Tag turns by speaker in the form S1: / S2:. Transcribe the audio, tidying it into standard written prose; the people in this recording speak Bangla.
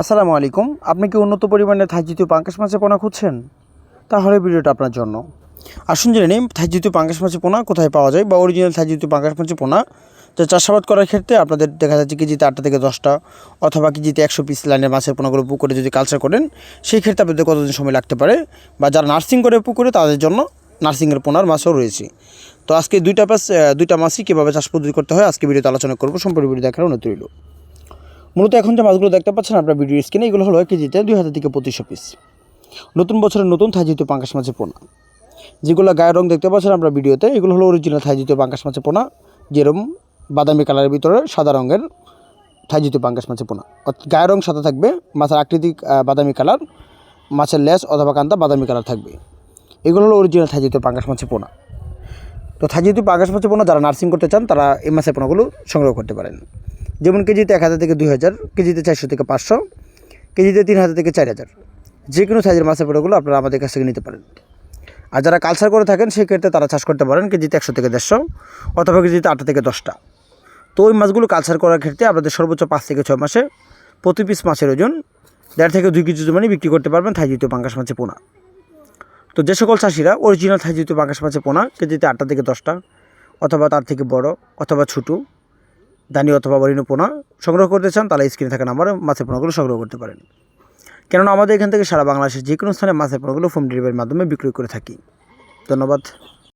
S1: আসসালামু আলাইকুম। আপনি কি উন্নত পরিমাণের থাইজাতীয় পাঙ্গাস মাছের পোনা খুঁজছেন? তাহলে ভিডিওটা আপনার জন্য। আসুন জেনে নিন থাইজাতীয় পাঙ্গাস মাছের পোনা কোথায় পাওয়া যায় বা অরিজিনাল থাইজাতীয় পাঙ্গাস মাছের পোনা যা চাষাবাদ করার ক্ষেত্রে আপনাদের দেখা যাচ্ছে কেজিতে 8টা থেকে 10টা অথবা কেজিতে 100 পিস লাইনের মাছের পোনাগুলো পুকুরে যদি কালচার করেন সেই ক্ষেত্রে আপনাদের কতদিন সময় লাগতে পারে, বা যারা নার্সিং করে পুকুরে তাদের জন্য নার্সিংয়ের পোনার মাছও রয়েছে। তো আজকে দুইটা মাছই কীভাবে চাষ পদ্ধতি করতে হয় আজকে ভিডিওতে আলোচনা করবো। সম্পূর্ণ ভিডিও দেখার অনুরোধ রইল। মূলত এখন যে মাছগুলো দেখতে পাচ্ছেন আপনার ভিডিও স্ক্রিনে, এগুলো হলো কেজিতে 2000 থেকে 2500 পিস নতুন বছরের নতুন থাইজাতীয় পাঙ্গাস মাছের পোনা। যেগুলো গায়ের রং দেখতে পাচ্ছেন আপনার ভিডিওতে, এগুলো হলো অরিজিনাল থাইজাতীয় পাঙ্গাস মাছের পোনা। যেরকম বাদামি কালারের ভিতরে সাদা রঙের থাইজাতীয় পাঙ্গাস মাছের পোনা, গায়ের রং সাদা থাকবে, মাছের আকৃতি বাদামি কালার, মাছের লেজ অথবা কান্তা বাদামি কালার থাকবে। এগুলো হলো অরিজিনাল থাইজাতীয় পাঙ্গাস মাছের পোনা। তো থাইজাতীয় পাঙ্গাস মাছের পোনা যারা নার্সিং করতে চান তারা এই মাছের পোনাগুলো সংগ্রহ করতে পারেন। যেমন কেজিতে 1000 থেকে 2000, কেজিতে 400 থেকে 500, কেজিতে 3000 থেকে 4000, যে কোনো সাইজের মাছের পোনাগুলো আপনারা আমাদের কাছ থেকে নিতে পারেন। আর যারা কালচার করে থাকেন সেক্ষেত্রে তারা চাষ করতে পারেন কেজিতে 100 থেকে 150 অথবা কেজিতে 8 থেকে 10টা। তো ওই মাছগুলো কালচার করার ক্ষেত্রে আপনাদের সর্বোচ্চ 5 থেকে 6 মাসে প্রতি পিস মাছের ওজন 1.5 থেকে 2 কেজি জমানি বিক্রি করতে পারবেন থাইজাতীয় পাঙ্গাস মাছের পোনা। তো যে সকল চাষিরা অরিজিনাল থাইজাতীয় পাঙ্গাস মাছের পোনা কেজিতে 8 থেকে 10টা অথবা তার থেকে বড় অথবা ছোটো দানি অথবা বরিনো পোনা সংগ্রহ করতে চান তাহলে স্ক্রিনে থাকা নাম্বারে মাছের পোনাগুলো সংগ্রহ করতে পারেন। কেননা আমাদের এখান থেকে সারা বাংলাদেশের যে কোনো স্থানে মাছের পোনাগুলো হোম ডেলিভারির মাধ্যমে বিক্রয় করে থাকি। ধন্যবাদ।